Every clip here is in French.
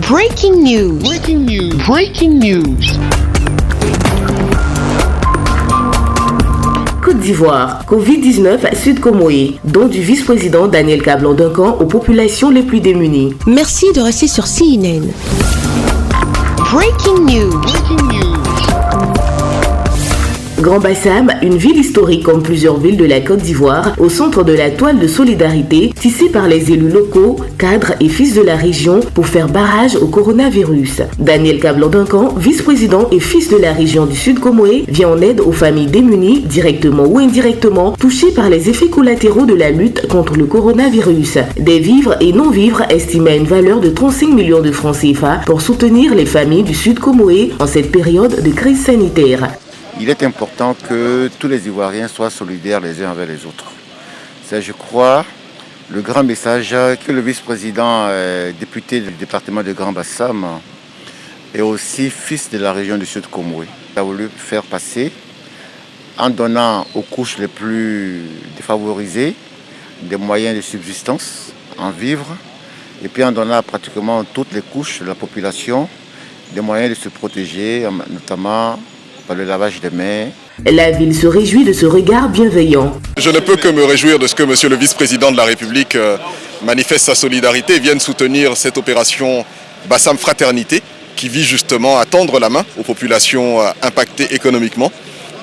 Breaking news. Breaking news. Breaking news. Côte d'Ivoire, Covid-19 Sud-Comoé, don du vice-président Daniel Kablan-Duncan aux populations les plus démunies. Merci de rester sur CNN. Breaking news. Breaking news. Grand Bassam, une ville historique comme plusieurs villes de la Côte d'Ivoire, au centre de la toile de solidarité tissée par les élus locaux, cadres et fils de la région pour faire barrage au coronavirus. Daniel Kablan-Duncan, vice-président et fils de la région du Sud-Comoé, vient en aide aux familles démunies, directement ou indirectement, touchées par les effets collatéraux de la lutte contre le coronavirus. Des vivres et non-vivres estimés à une valeur de 35 millions de francs CFA pour soutenir les familles du Sud-Comoé en cette période de crise sanitaire. Il est important que tous les Ivoiriens soient solidaires les uns avec les autres. C'est, je crois, le grand message que le vice-président député du département de Grand Bassam et aussi fils de la région du Sud-Comoé a voulu faire passer en donnant aux couches les plus défavorisées des moyens de subsistance, en vivres, et puis en donnant à pratiquement toutes les couches de la population des moyens de se protéger, notamment par le lavage des mains. La ville se réjouit de ce regard bienveillant. Je ne peux que me réjouir de ce que monsieur le vice-président de la République manifeste sa solidarité et vienne soutenir cette opération Bassam Fraternité qui vise justement à tendre la main aux populations impactées économiquement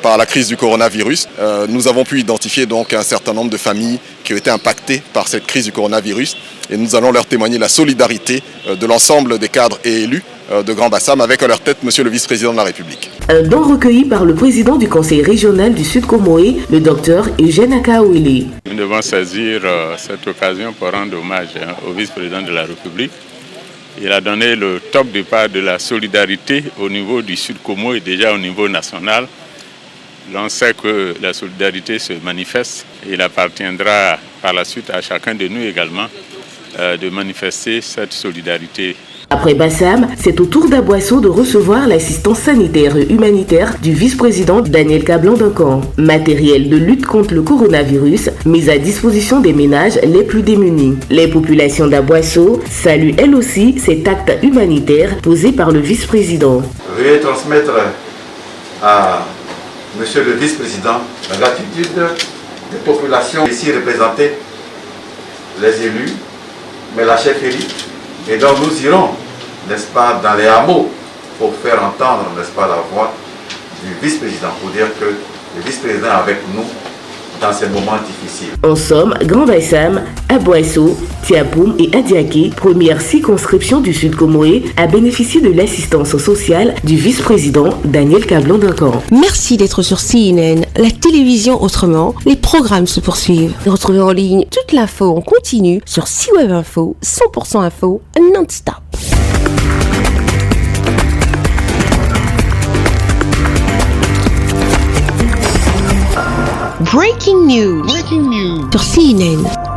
par la crise du coronavirus. Nous avons pu identifier donc un certain nombre de familles qui ont été impactées par cette crise du coronavirus et nous allons leur témoigner la solidarité de l'ensemble des cadres et élus de Grand Bassam avec à leur tête monsieur le vice-président de la République. Un don recueilli par le président du conseil régional du Sud-Comoé, le docteur Eugène Akaouele. Nous devons saisir cette occasion pour rendre hommage au vice-président de la République. Il a donné le top départ de la solidarité au niveau du Sud-Comoé et déjà au niveau national. L'on sait que la solidarité se manifeste et il appartiendra par la suite à chacun de nous également de manifester cette solidarité. Après Bassam, c'est au tour d'Aboisseau de recevoir l'assistance sanitaire et humanitaire du vice-président Daniel Kablan-Duncan. Matériel de lutte contre le coronavirus mis à disposition des ménages les plus démunis. Les populations d'Aboisseau saluent elles aussi cet acte humanitaire posé par le vice-président. Veuillez transmettre à monsieur le vice-président la gratitude des populations ici représentées, les élus, mais la chefferie. Et donc nous irons, n'est-ce pas, dans les hameaux pour faire entendre, n'est-ce pas, la voix du vice-président, pour dire que le vice-président est avec nous dans ces moments difficiles. En somme, Grand Bassam, Aboisseau, Tiapoum et Adiaké, première circonscription du Sud-Comoé, a bénéficié de l'assistance sociale du vice-président Daniel Kablan-Duncan. Merci d'être sur CNN, la télévision autrement. Les programmes se poursuivent. Retrouvez en ligne toute l'info en continu sur C-Web Info, 100% info, non-stop. Breaking news. Breaking news. Sur CNN.